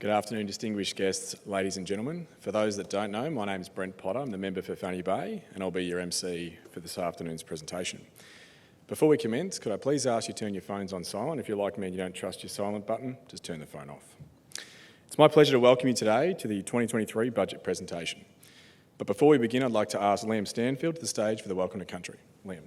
Good afternoon, distinguished guests, ladies and gentlemen. For those that don't know, my name is Brent Potter. I'm the member for Fanny Bay, and I'll be your MC for this afternoon's presentation. Before we commence, could I please ask you to turn your phones on silent? If you're like me and you don't trust your silent button, just turn the phone off. It's my pleasure to welcome you today to the 2023 budget presentation. But before we begin, I'd like to ask Liam Stanfield to the stage for the Welcome to Country. Liam.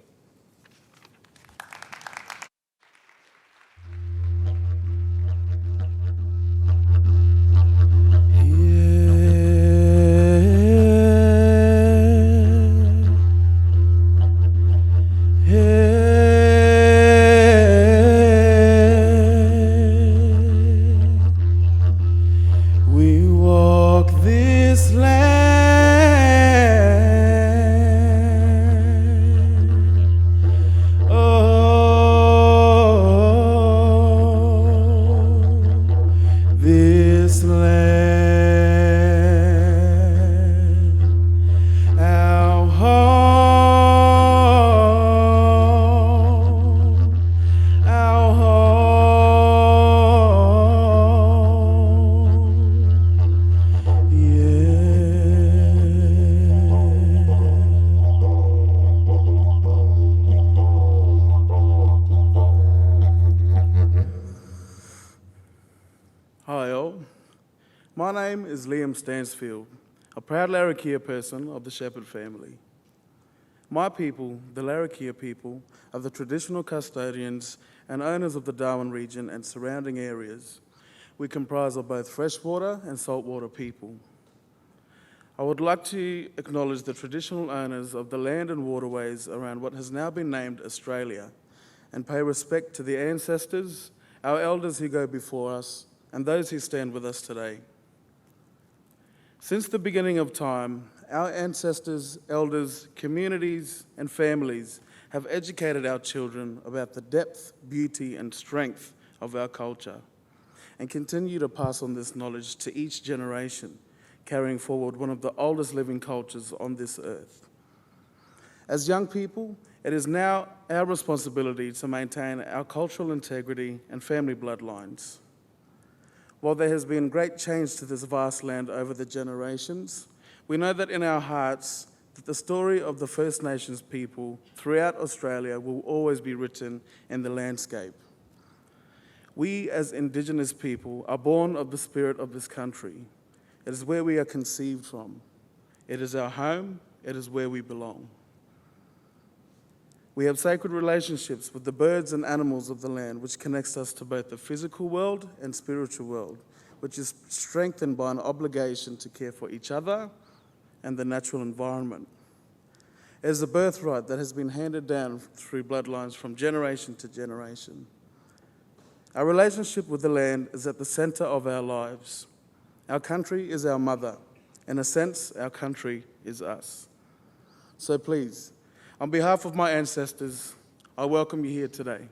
Hi all, my name is Liam Stansfield, a proud Larrakia person of the Shepherd family. My people, the Larrakia people, are the traditional custodians and owners of the Darwin region and surrounding areas. We comprise of both freshwater and saltwater people. I would like to acknowledge the traditional owners of the land and waterways around what has now been named Australia and pay respect to the ancestors, our elders who go before us, and those who stand with us today. Since the beginning of time, our ancestors, elders, communities, and families have educated our children about the depth, beauty, and strength of our culture, and continue to pass on this knowledge to each generation, carrying forward one of the oldest living cultures on this earth. As young people, it is now our responsibility to maintain our cultural integrity and family bloodlines. While there has been great change to this vast land over the generations, we know that in our hearts that the story of the First Nations people throughout Australia will always be written in the landscape. We as Indigenous people are born of the spirit of this country. It is where we are conceived from. It is our home. It is where we belong. We have sacred relationships with the birds and animals of the land, which connects us to both the physical world and spiritual world, which is strengthened by an obligation to care for each other and the natural environment. It is a birthright that has been handed down through bloodlines from generation to generation. Our relationship with the land is at the centre of our lives. Our country is our mother. In a sense, our country is us. So please, on behalf of my ancestors, I welcome you here today.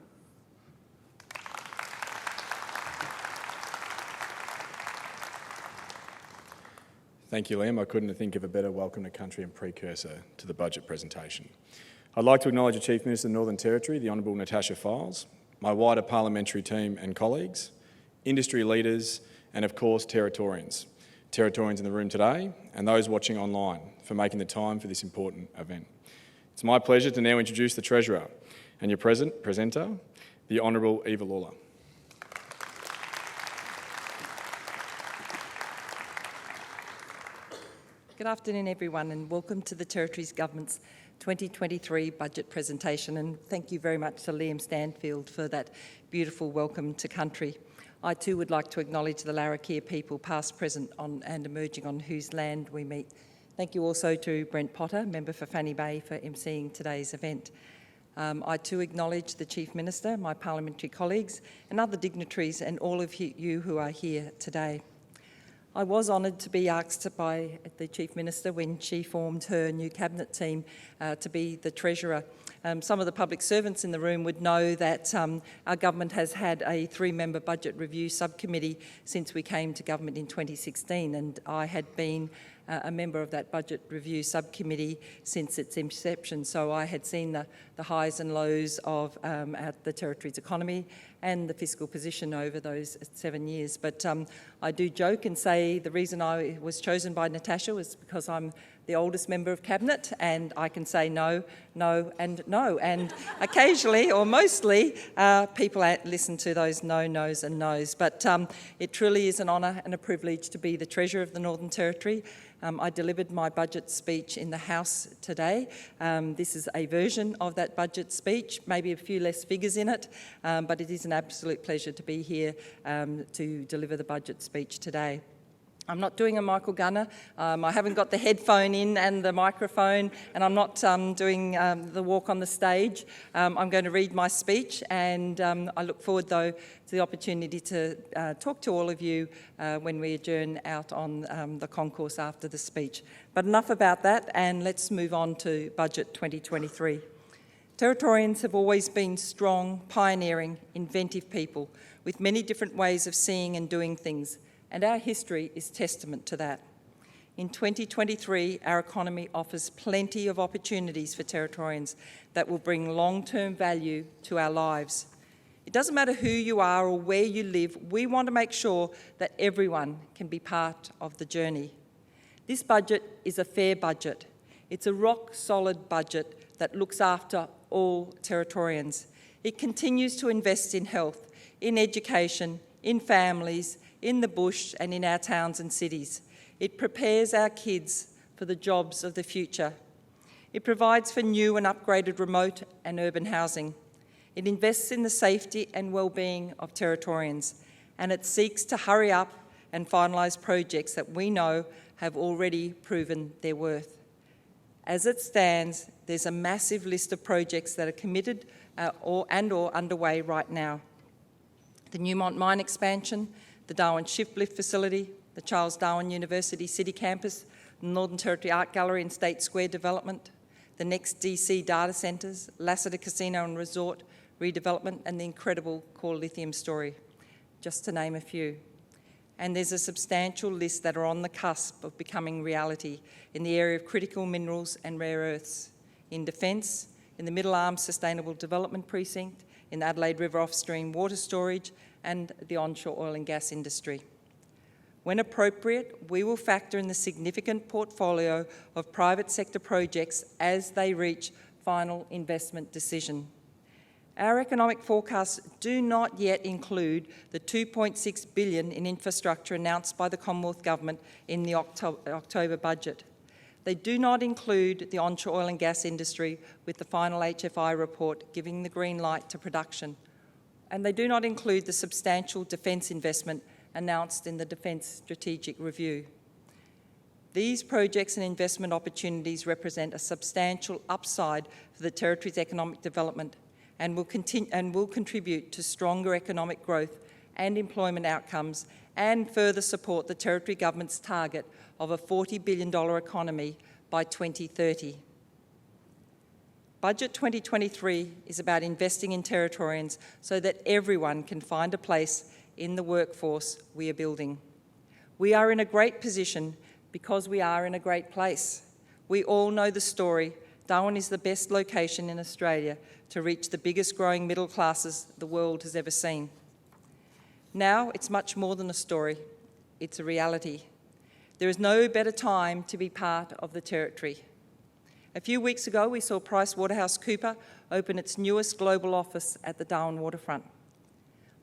Thank you, Liam. I couldn't think of a better welcome to country and precursor to the budget presentation. I'd like to acknowledge the Chief Minister of the Northern Territory, the Honourable Natasha Files, my wider parliamentary team and colleagues, industry leaders, and of course, Territorians in the room today, and those watching online for making the time for this important event. It's my pleasure to now introduce the Treasurer and your presenter, the Honourable Eva Lawler. Good afternoon, everyone, and welcome to the Territories Government's 2023 budget presentation, and thank you very much to Liam Stanfield for that beautiful welcome to country. I too would like to acknowledge the Larrakia people, past, present and emerging, on whose land we meet. Thank you also to Brent Potter, member for Fanny Bay, for emceeing today's event. I too acknowledge the Chief Minister, my parliamentary colleagues, and other dignitaries, and all of you who are here today. I was honoured to be asked by the Chief Minister when she formed her new cabinet team to be the Treasurer. Some of the public servants in the room would know that our government has had a 3-member budget review subcommittee since we came to government in 2016, and I had been a member of that budget review subcommittee since its inception, so I had seen the highs and lows of the Territory's economy, and the fiscal position over those 7 years. But I do joke and say the reason I was chosen by Natasha was because I'm the oldest member of Cabinet, and I can say no, no and no. And occasionally, or mostly, people listen to those no, no's and no's. But it truly is an honour and a privilege to be the Treasurer of the Northern Territory. I delivered my budget speech in the House today. This is a version of that budget speech, maybe a few less figures in it, but it is an absolute pleasure to be here to deliver the budget speech today. I'm not doing a Michael Gunner. I haven't got the headphone in and the microphone, and I'm not doing the walk on the stage. I'm going to read my speech, and I look forward, though, to the opportunity to talk to all of you when we adjourn out on the concourse after the speech. But enough about that, and let's move on to Budget 2023. Territorians have always been strong, pioneering, inventive people with many different ways of seeing and doing things, and our history is testament to that. In 2023, our economy offers plenty of opportunities for Territorians that will bring long-term value to our lives. It doesn't matter who you are or where you live, we want to make sure that everyone can be part of the journey. This budget is a fair budget. It's a rock-solid budget that looks after all Territorians. It continues to invest in health, in education, in families, in the bush and in our towns and cities. It prepares our kids for the jobs of the future. It provides for new and upgraded remote and urban housing. It invests in the safety and well-being of Territorians, and it seeks to hurry up and finalise projects that we know have already proven their worth. As it stands, there's a massive list of projects that are committed or underway right now. The Newmont mine expansion, the Darwin Shift Lift facility, the Charles Darwin University City Campus, the Northern Territory Art Gallery and State Square development, the next DC data centres, Lassiter Casino and Resort redevelopment, and the incredible Core Lithium story, just to name a few. And there's a substantial list that are on the cusp of becoming reality in the area of critical minerals and rare earths, in defence, in the Middle Arm Sustainable Development Precinct, in the Adelaide River off-stream water storage, and the onshore oil and gas industry. When appropriate, we will factor in the significant portfolio of private sector projects as they reach final investment decision. Our economic forecasts do not yet include the $2.6 billion in infrastructure announced by the Commonwealth Government in the October budget. They do not include the onshore oil and gas industry with the final HFI report giving the green light to production. And they do not include the substantial defence investment announced in the Defence Strategic Review. These projects and investment opportunities represent a substantial upside for the Territory's economic development and will contribute to stronger economic growth and employment outcomes and further support the Territory Government's target of a $40 billion economy by 2030. Budget 2023 is about investing in Territorians so that everyone can find a place in the workforce we are building. We are in a great position because we are in a great place. We all know the story. Darwin is the best location in Australia to reach the biggest growing middle classes the world has ever seen. Now it's much more than a story, it's a reality. There is no better time to be part of the Territory. A few weeks ago, we saw PricewaterhouseCoopers open its newest global office at the Darwin waterfront.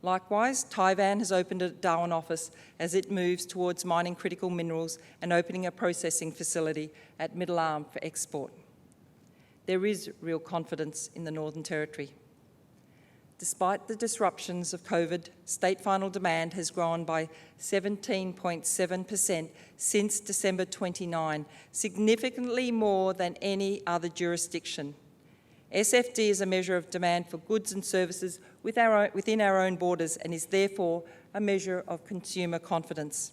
Likewise, Taiwan has opened a Darwin office as it moves towards mining critical minerals and opening a processing facility at Middle Arm for export. There is real confidence in the Northern Territory. Despite the disruptions of COVID, state final demand has grown by 17.7% since December 29, significantly more than any other jurisdiction. SFD is a measure of demand for goods and services within our own borders and is therefore a measure of consumer confidence.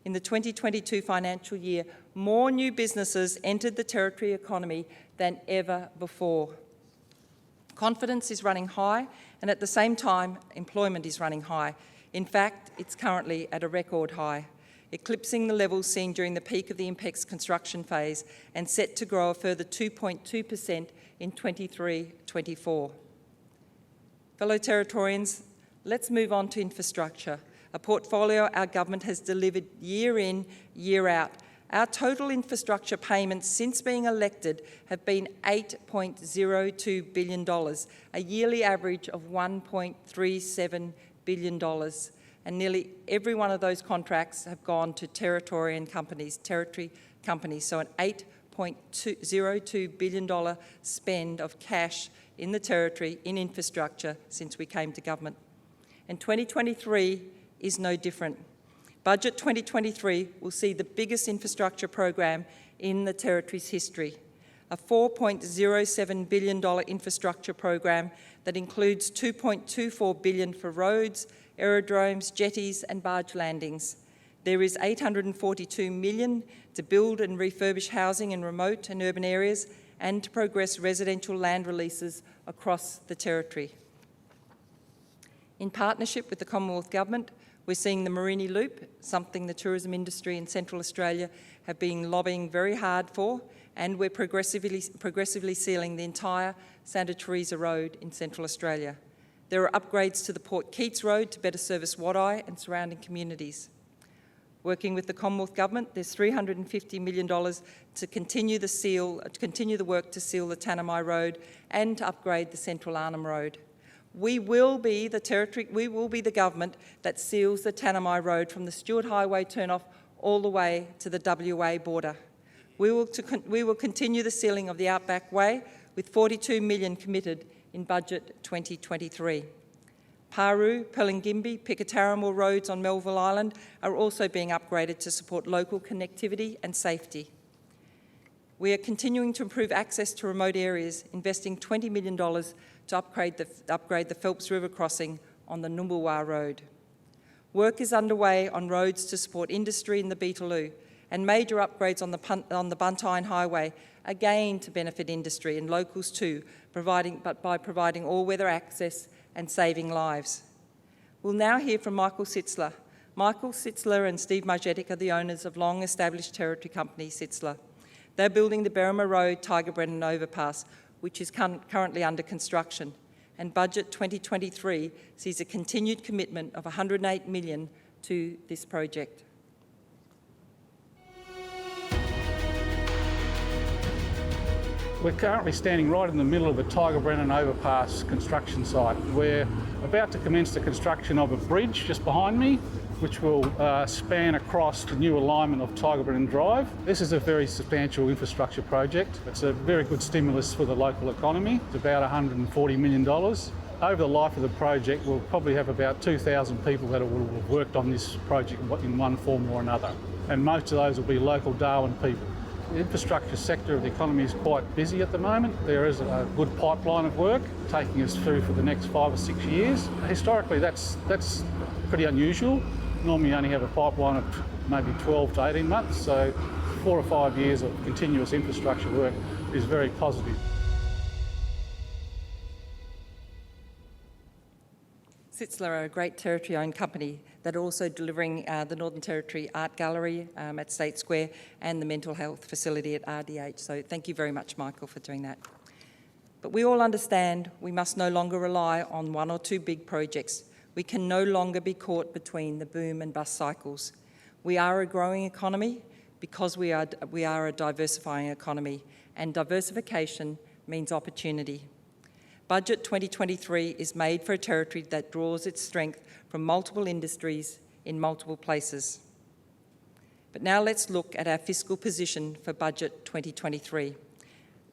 In the 2022 financial year, more new businesses entered the Territory economy than ever before. Confidence is running high, and at the same time, employment is running high. In fact, it's currently at a record high, eclipsing the levels seen during the peak of the INPEX construction phase and set to grow a further 2.2% in 23-24. Fellow Territorians, Let's move on to infrastructure, a portfolio our government has delivered year in, year out. Our total infrastructure payments since being elected have been $8.02 billion, a yearly average of $1.37 billion. And nearly every one of those contracts have gone to territory companies, so an $8.02 billion spend of cash in the territory in infrastructure since we came to government. And 2023 is no different. Budget 2023 will see the biggest infrastructure program in the territory's history, a $4.07 billion infrastructure program that includes $2.24 billion for roads, aerodromes, jetties and barge landings. There is $842 million to build and refurbish housing in remote and urban areas and to progress residential land releases across the territory. In partnership with the Commonwealth Government, we're seeing the Mereenie Loop, something the tourism industry in Central Australia have been lobbying very hard for, and we're progressively sealing the entire Santa Teresa Road in Central Australia. There are upgrades to the Port Keats Road to better service Wadeye and surrounding communities. Working with the Commonwealth Government, there's $350 million to continue the work to seal the Tanami Road and to upgrade the Central Arnhem Road. We will be the government that seals the Tanami Road from the Stewart Highway turnoff all the way to the WA border. We will continue the sealing of the Outback Way with $42 million committed in Budget 2023. Paru, Pelingimbi, Pikataramore roads on Melville Island are also being upgraded to support local connectivity and safety. We are continuing to improve access to remote areas, investing $20 million to upgrade the Phelps River crossing on the Numbulwar Road. Work is underway on roads to support industry in the Beetaloo and major upgrades on the Buntine Highway, again to benefit industry and locals too, by providing all-weather access and saving lives. We'll now hear from Michael Sitzler. Michael Sitzler and Steve Margetic are the owners of long-established territory company Sitzler. They're building the Berrima Road Tiger Brennan overpass, which is currently under construction, and Budget 2023 sees a continued commitment of $108 million to this project. We're currently standing right in the middle of the Tiger Brennan overpass construction site. We're about to commence the construction of a bridge just behind me, which will span across the new alignment of Tiger Brennan Drive. This is a very substantial infrastructure project. It's a very good stimulus for the local economy. It's about $140 million. Over the life of the project, we'll probably have about 2,000 people that will have worked on this project in one form or another. And most of those will be local Darwin people. The infrastructure sector of the economy is quite busy at the moment. There is a good pipeline of work taking us through for the next 5 or 6 years. Historically, that's pretty unusual. Normally you only have a pipeline of maybe 12 to 18 months, so 4 or 5 years of continuous infrastructure work is very positive. Sitzler are a great Territory-owned company that are also delivering the Northern Territory Art Gallery at State Square and the mental health facility at RDH. So thank you very much, Michael, for doing that. But we all understand we must no longer rely on 1 or 2 big projects. We can no longer be caught between the boom and bust cycles. We are a growing economy because we are a diversifying economy, and diversification means opportunity. Budget 2023 is made for a territory that draws its strength from multiple industries in multiple places. But now let's look at our fiscal position for Budget 2023.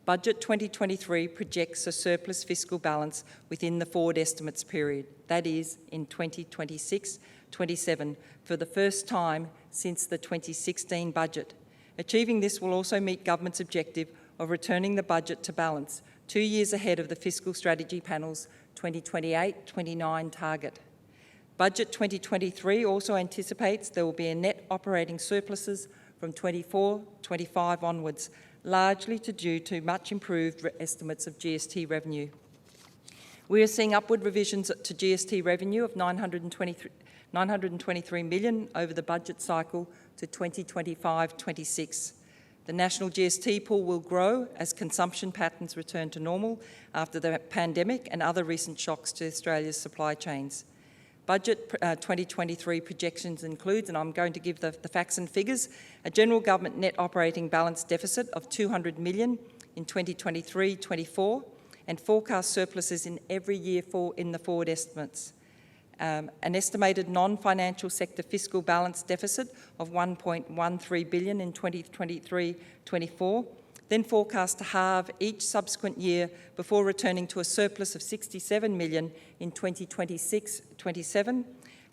Budget 2023 projects a surplus fiscal balance within the forward estimates period, that is, in 2026-27, for the first time since the 2016 budget. Achieving this will also meet government's objective of returning the budget to balance 2 years ahead of the Fiscal Strategy Panel's 2028-29 target. Budget 2023 also anticipates there will be a net operating surpluses from 24-25 onwards, largely due to much improved estimates of GST revenue. We are seeing upward revisions to GST revenue of $923 million over the budget cycle to 2025-26. The national GST pool will grow as consumption patterns return to normal after the pandemic and other recent shocks to Australia's supply chains. Budget 2023 projections includes, and I'm going to give the facts and figures, a general government net operating balance deficit of $200 million in 2023-24 and forecast surpluses in every year in the forward estimates. An estimated non-financial sector fiscal balance deficit of $1.13 billion in 2023-24, then forecast to halve each subsequent year before returning to a surplus of $67 million in 2026-27,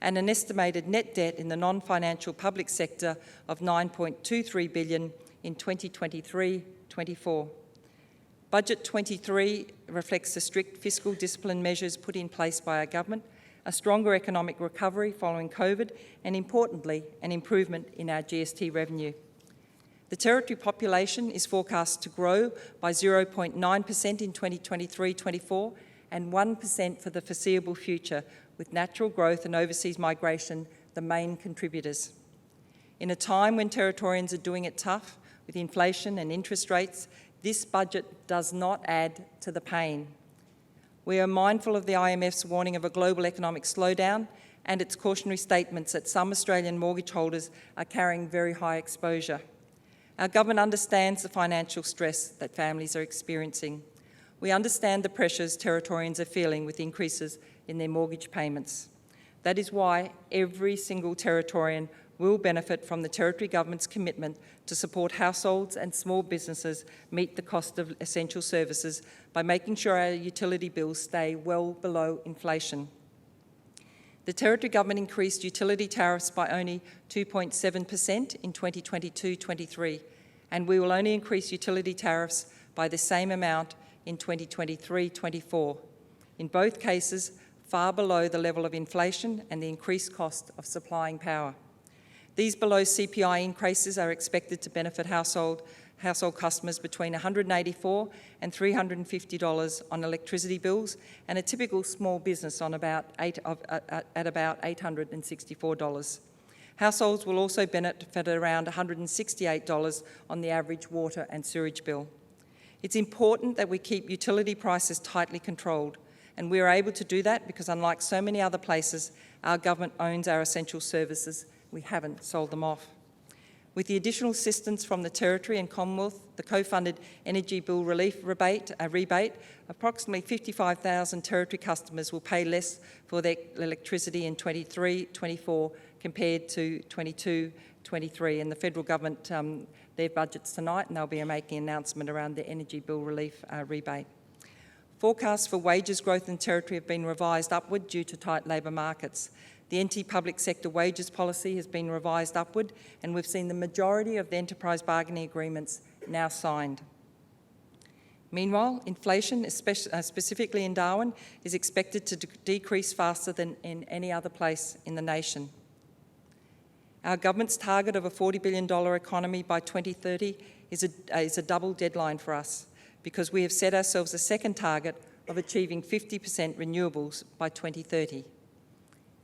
and an estimated net debt in the non-financial public sector of $9.23 billion in 2023-24. Budget 23 reflects the strict fiscal discipline measures put in place by our government, a stronger economic recovery following COVID, and importantly, an improvement in our GST revenue. The territory population is forecast to grow by 0.9% in 2023-24 and 1% for the foreseeable future, with natural growth and overseas migration the main contributors. In a time when Territorians are doing it tough with inflation and interest rates, this budget does not add to the pain. We are mindful of the IMF's warning of a global economic slowdown and its cautionary statements that some Australian mortgage holders are carrying very high exposure. Our government understands the financial stress that families are experiencing. We understand the pressures Territorians are feeling with increases in their mortgage payments. That is why every single Territorian will benefit from the Territory Government's commitment to support households and small businesses meet the cost of essential services by making sure our utility bills stay well below inflation. The Territory Government increased utility tariffs by only 2.7% in 2022-23, and we will only increase utility tariffs by the same amount in 2023-24. In both cases, far below the level of inflation and the increased cost of supplying power. These below CPI increases are expected to benefit household customers between $184 and $350 on electricity bills, and a typical small business on about $864. Households will also benefit around $168 on the average water and sewage bill. It's important that we keep utility prices tightly controlled, and we are able to do that because, unlike so many other places, our government owns our essential services. We haven't sold them off. With the additional assistance from the Territory and Commonwealth, the co-funded energy bill relief rebate, approximately 55,000 Territory customers will pay less for their electricity in 23-24 compared to 22-23. And the federal government, their budgets tonight, and they'll be making an announcement around the energy bill relief rebate. Forecasts for wages growth in Territory have been revised upward due to tight labour markets. The NT public sector wages policy has been revised upward, and we've seen the majority of the enterprise bargaining agreements now signed. Meanwhile, inflation, specifically in Darwin, is expected to decrease faster than in any other place in the nation. Our government's target of a $40 billion economy by 2030 is a double deadline for us, because we have set ourselves a second target of achieving 50% renewables by 2030.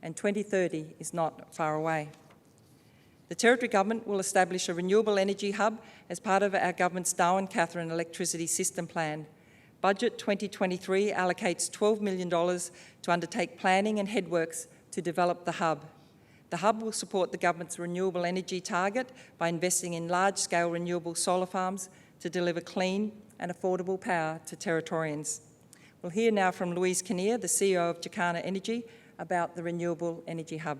And 2030 is not far away. The Territory Government will establish a renewable energy hub as part of our government's Darwin-Katherine electricity system plan. Budget 2023 allocates $12 million to undertake planning and headworks to develop the hub. The hub will support the government's renewable energy target by investing in large-scale renewable solar farms to deliver clean and affordable power to Territorians. We'll hear now from Louise Kinnear, the CEO of Jacana Energy, about the Renewable Energy Hub.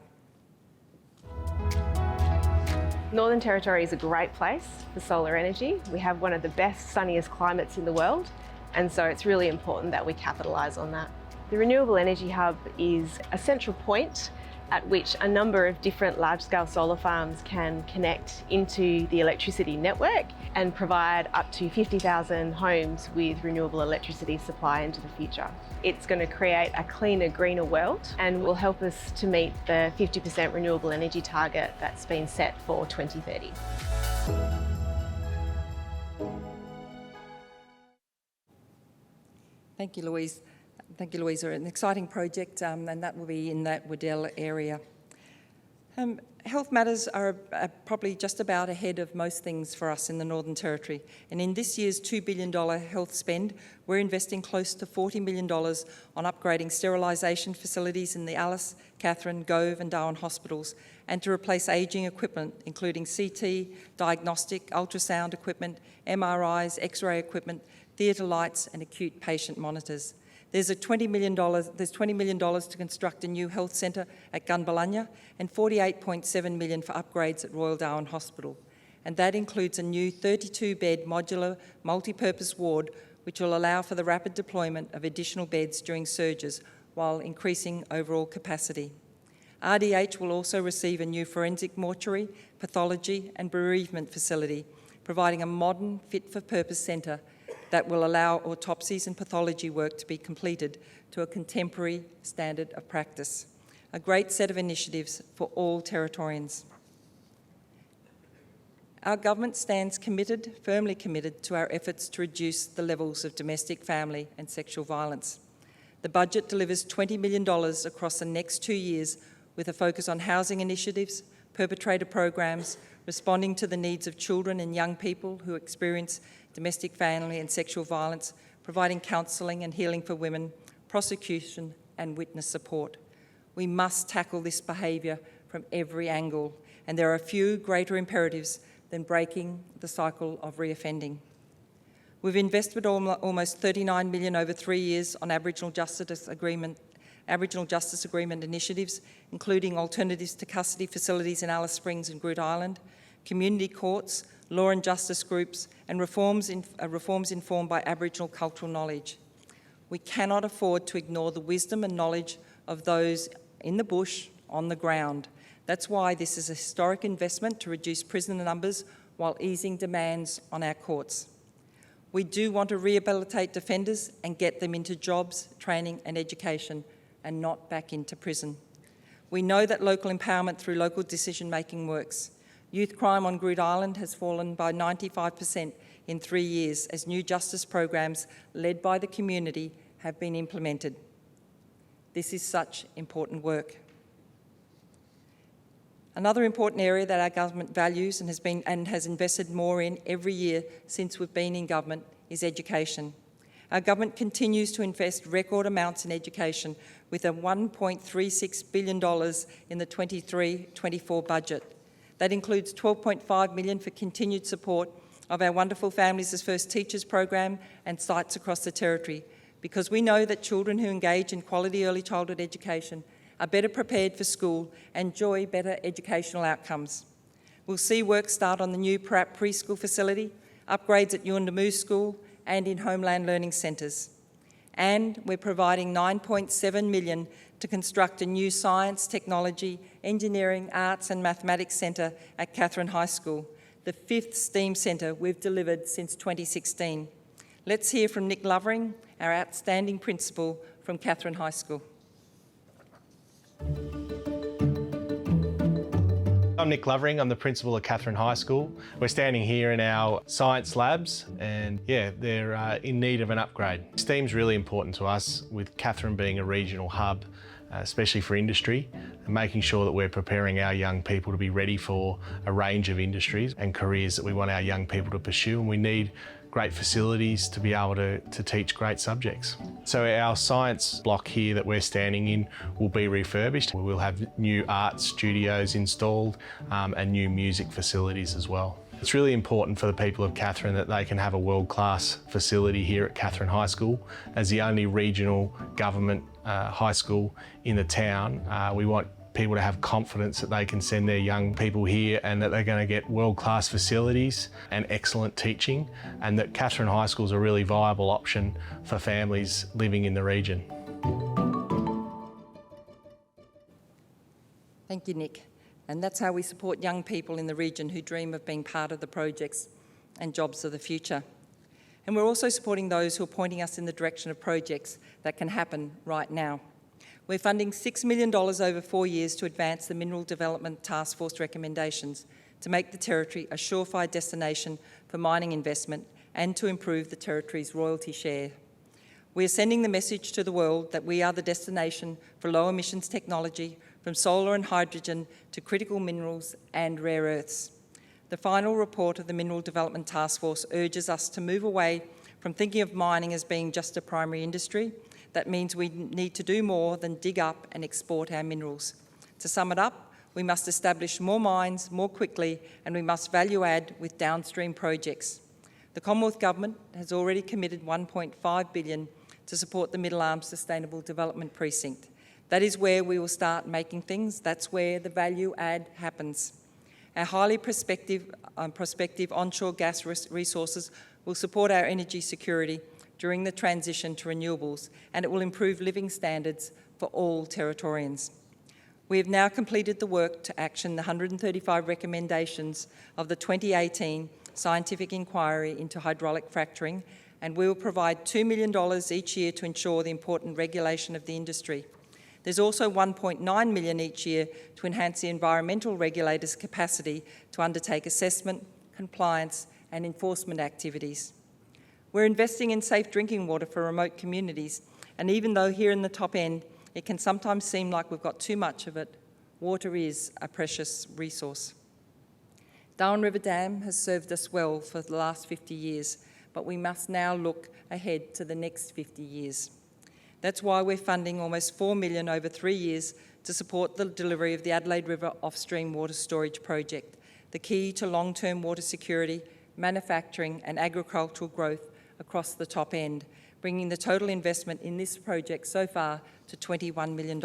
Northern Territory is a great place for solar energy. We have one of the best, sunniest climates in the world, and so it's really important that we capitalise on that. The Renewable Energy Hub is a central point at which a number of different large-scale solar farms can connect into the electricity network and provide up to 50,000 homes with renewable electricity supply into the future. It's going to create a cleaner, greener world and will help us to meet the 50% renewable energy target that's been set for 2030. Thank you, Louise. Thank you, Louisa. An exciting project, and that will be in that Waddell area. Health matters are probably just about ahead of most things for us in the Northern Territory. And in this year's $2 billion health spend, we're investing close to $40 million on upgrading sterilisation facilities in the Alice, Katherine, Gove and Darwin hospitals, and to replace ageing equipment, including CT, diagnostic, ultrasound equipment, MRIs, X-ray equipment, theatre lights and acute patient monitors. There's $20 million to construct a new health centre at Gunbalanya and $48.7 million for upgrades at Royal Darwin Hospital. And that includes a new 32-bed modular multi-purpose ward which will allow for the rapid deployment of additional beds during surges while increasing overall capacity. RDH will also receive a new forensic mortuary, pathology and bereavement facility, providing a modern, fit-for-purpose centre that will allow autopsies and pathology work to be completed to a contemporary standard of practice. A great set of initiatives for all Territorians. Our government stands committed, firmly committed to our efforts to reduce the levels of domestic, family and sexual violence. The budget delivers $20 million across the next 2 years with a focus on housing initiatives, perpetrator programs, responding to the needs of children and young people who experience domestic, family and sexual violence, providing counselling and healing for women, prosecution and witness support. We must tackle this behaviour from every angle, and there are few greater imperatives than breaking the cycle of reoffending. We've invested almost $39 million over 3 years on Aboriginal Justice Agreement initiatives, including alternatives to custody facilities in Alice Springs and Groote Eylandt, community courts, law and justice groups, and reforms informed by Aboriginal cultural knowledge. We cannot afford to ignore the wisdom and knowledge of those in the bush, on the ground. That's why this is a historic investment to reduce prisoner numbers while easing demands on our courts. We do want to rehabilitate defenders and get them into jobs, training and education, and not back into prison. We know that local empowerment through local decision-making works. Youth crime on Groote Eylandt has fallen by 95% in 3 years as new justice programs led by the community have been implemented. This is such important work. Another important area that our government values and has invested more in every year since we've been in government is education. Our government continues to invest record amounts in education with a $1.36 billion in the 23-24 budget. That includes $12.5 million for continued support of our wonderful Families as First Teachers program and sites across the Territory, because we know that children who engage in quality early childhood education are better prepared for school and enjoy better educational outcomes. We'll see work start on the new Parap preschool facility, upgrades at Yuendamu School and in Homeland Learning Centres. And we're providing $9.7 million to construct a new science, technology, engineering, arts and mathematics centre at Katherine High School, the 5th STEAM centre we've delivered since 2016. Let's hear from Nick Lovering, our outstanding principal from Katherine High School. I'm Nick Lovering, I'm the principal at Katherine High School. We're standing here in our science labs and they're in need of an upgrade. STEAM's really important to us, with Katherine being a regional hub, especially for industry, and making sure that we're preparing our young people to be ready for a range of industries and careers that we want our young people to pursue, and we need great facilities to be able to teach great subjects. So our science block here that we're standing in will be refurbished. We will have new art studios installed and new music facilities as well. It's really important for the people of Katherine that they can have a world-class facility here at Katherine High School. As the only regional government high school in the town, we want people to have confidence that they can send their young people here and that they're going to get world-class facilities and excellent teaching, and that Katherine High School is a really viable option for families living in the region. Thank you, Nick. And that's how we support young people in the region who dream of being part of the projects and jobs of the future. And we're also supporting those who are pointing us in the direction of projects that can happen right now. We're funding $6 million over 4 years to advance the Mineral Development Task Force recommendations to make the Territory a surefire destination for mining investment and to improve the Territory's royalty share. We are sending the message to the world that we are the destination for low emissions technology, from solar and hydrogen to critical minerals and rare earths. The final report of the Mineral Development Task Force urges us to move away from thinking of mining as being just a primary industry. That means we need to do more than dig up and export our minerals. To sum it up, we must establish more mines more quickly, and we must value add with downstream projects. The Commonwealth Government has already committed $1.5 billion to support the Middle Arm Sustainable Development Precinct. That is where we will start making things. That's where the value add happens. Our highly prospective onshore gas resources will support our energy security during the transition to renewables, and it will improve living standards for all Territorians. We have now completed the work to action the 135 recommendations of the 2018 scientific inquiry into hydraulic fracturing, and we will provide $2 million each year to ensure the important regulation of the industry. There's also $1.9 million each year to enhance the environmental regulators' capacity to undertake assessment, compliance and enforcement activities. We're investing in safe drinking water for remote communities, and even though here in the top end it can sometimes seem like we've got too much of it, water is a precious resource. Darwin River Dam has served us well for the last 50 years, but we must now look ahead to the next 50 years. That's why we're funding almost $4 million over 3 years to support the delivery of the Adelaide River Off-Stream Water Storage Project, the key to long-term water security, manufacturing and agricultural growth across the top end, bringing the total investment in this project so far to $21 million.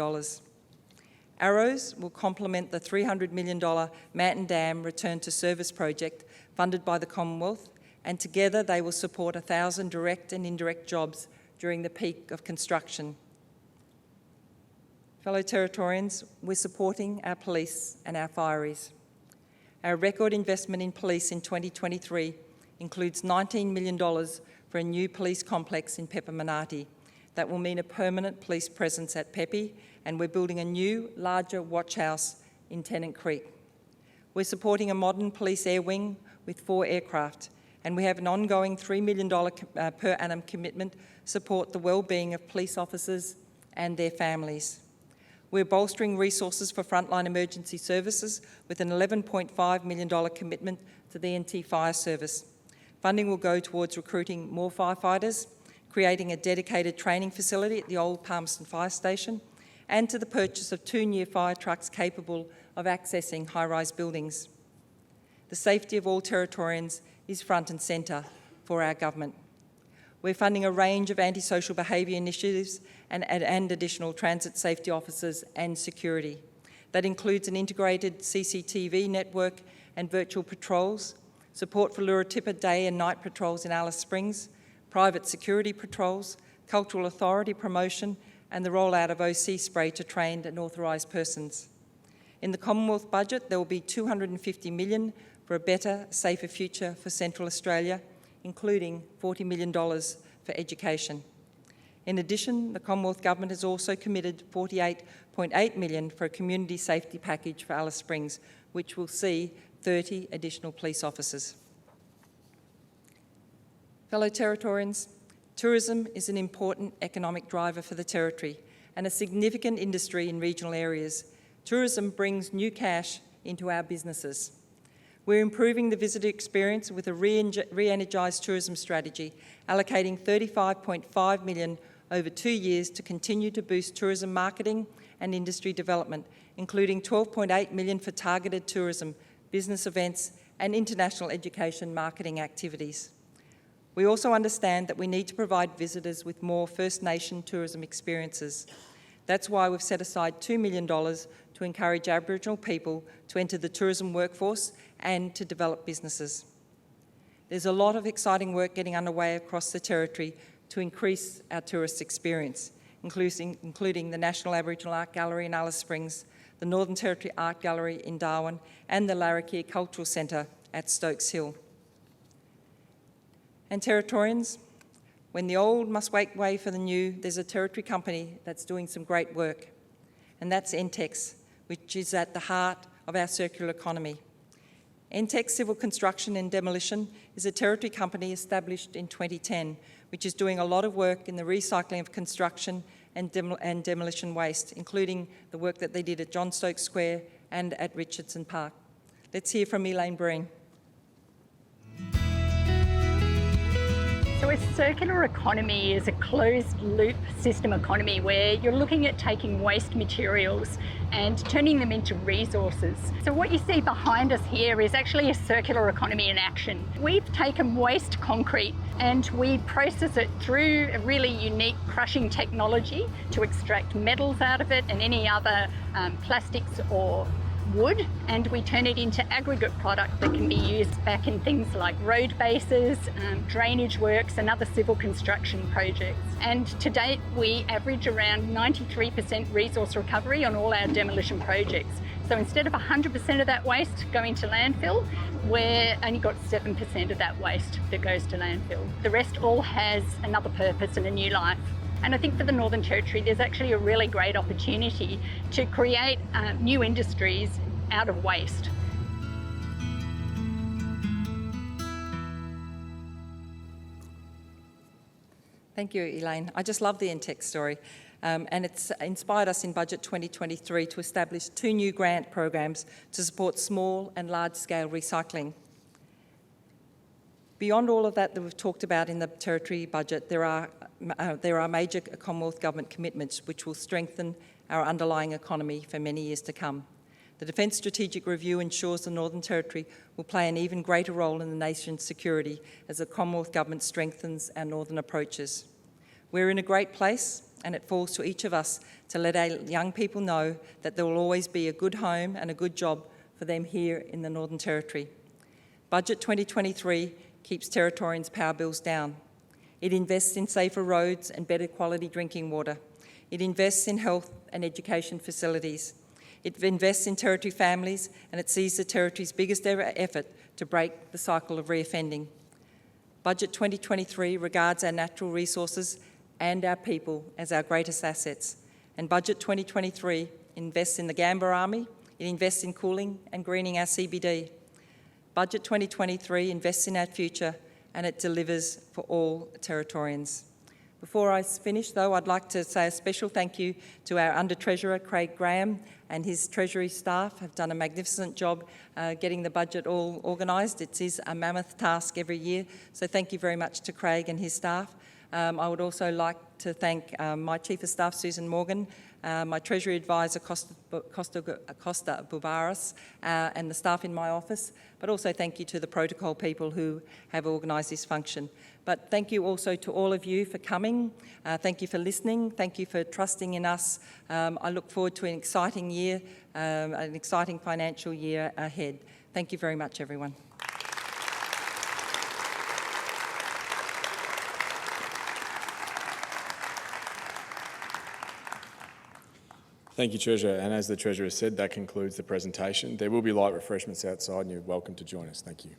Arrows will complement the $300 million Manton Dam Return to Service project funded by the Commonwealth, and together they will support 1,000 direct and indirect jobs during the peak of construction. Fellow Territorians, we're supporting our police and our fireys. Our record investment in police in 2023 includes $19 million for a new police complex in Pepperminati. That will mean a permanent police presence at Pepe, and we're building a new, larger watch house in Tennant Creek. We're supporting a modern police air wing with 4 aircraft, and we have an ongoing $3 million per annum commitment to support the well-being of police officers and their families. We're bolstering resources for frontline emergency services with an $11.5 million commitment to the NT Fire Service. Funding will go towards recruiting more firefighters, creating a dedicated training facility at the old Palmerston Fire Station, and to the purchase of 2 new fire trucks capable of accessing high-rise buildings. The safety of all Territorians is front and centre for our government. We're funding a range of antisocial behaviour initiatives and additional transit safety officers and security. That includes an integrated CCTV network and virtual patrols, support for Luratipa day and night patrols in Alice Springs, private security patrols, cultural authority promotion, and the rollout of OC spray to trained and authorised persons. In the Commonwealth budget, there will be $250 million for a better, safer future for Central Australia, including $40 million for education. In addition, the Commonwealth Government has also committed $48.8 million for a community safety package for Alice Springs, which will see 30 additional police officers. Fellow Territorians, tourism is an important economic driver for the Territory and a significant industry in regional areas. Tourism brings new cash into our businesses. We're improving the visitor experience with a re-energised tourism strategy, allocating $35.5 million over 2 years to continue to boost tourism marketing and industry development, including $12.8 million for targeted tourism, business events and international education marketing activities. We also understand that we need to provide visitors with more First Nation tourism experiences. That's why we've set aside $2 million to encourage Aboriginal people to enter the tourism workforce and to develop businesses. There's a lot of exciting work getting underway across the Territory to increase our tourist experience, including the National Aboriginal Art Gallery in Alice Springs, the Northern Territory Art Gallery in Darwin, and the Larrakia Cultural Centre at Stokes Hill. And Territorians, when the old must make way for the new, there's a Territory company that's doing some great work, and that's Entex, which is at the heart of our circular economy. Entex Civil Construction and Demolition is a Territory company established in 2010, which is doing a lot of work in the recycling of construction and demolition waste, including the work that they did at John Stokes Square and at Richardson Park. Let's hear from Elaine Breen. So a circular economy is a closed-loop system economy where you're looking at taking waste materials and turning them into resources. So what you see behind us here is actually a circular economy in action. We've taken waste concrete and we process it through a really unique crushing technology to extract metals out of it and any other plastics or wood, and we turn it into aggregate product that can be used back in things like road bases, drainage works and other civil construction projects. And to date, we average around 93% resource recovery on all our demolition projects. So instead of 100% of that waste going to landfill, we've only got 7% of that waste that goes to landfill. The rest all has another purpose and a new life. And I think for the Northern Territory, there's actually a really great opportunity to create new industries out of waste. Thank you, Elaine. I just love the Entech story. And it's inspired us in Budget 2023 to establish 2 new grant programs to support small and large-scale recycling. Beyond all of that we've talked about in the Territory budget, there are major Commonwealth Government commitments which will strengthen our underlying economy for many years to come. The Defence Strategic Review ensures the Northern Territory will play an even greater role in the nation's security as the Commonwealth Government strengthens our northern approaches. We're in a great place, and it falls to each of us to let our young people know that there will always be a good home and a good job for them here in the Northern Territory. Budget 2023 keeps Territorians' power bills down. It invests in safer roads and better quality drinking water. It invests in health and education facilities. It invests in Territory families, and it sees the Territory's biggest ever effort to break the cycle of reoffending. Budget 2023 regards our natural resources and our people as our greatest assets. And Budget 2023 invests in the Gambier Army, it invests in cooling and greening our CBD. Budget 2023 invests in our future and it delivers for all Territorians. Before I finish though, I'd like to say a special thank you to our Under-Treasurer Craig Graham and his Treasury staff have done a magnificent job getting the budget all organised. It is a mammoth task every year, so thank you very much to Craig and his staff. I would also like to thank my Chief of Staff, Susan Morgan, my Treasury Advisor, Costa Bubaris, and the staff in my office, but also thank you to the protocol people who have organised this function. But thank you also to all of you for coming. Thank you for listening. Thank you for trusting in us. I look forward to an exciting year, an exciting financial year ahead. Thank you very much, everyone. Thank you, Treasurer. And as the Treasurer said, that concludes the presentation. There will be light refreshments outside and you're welcome to join us. Thank you.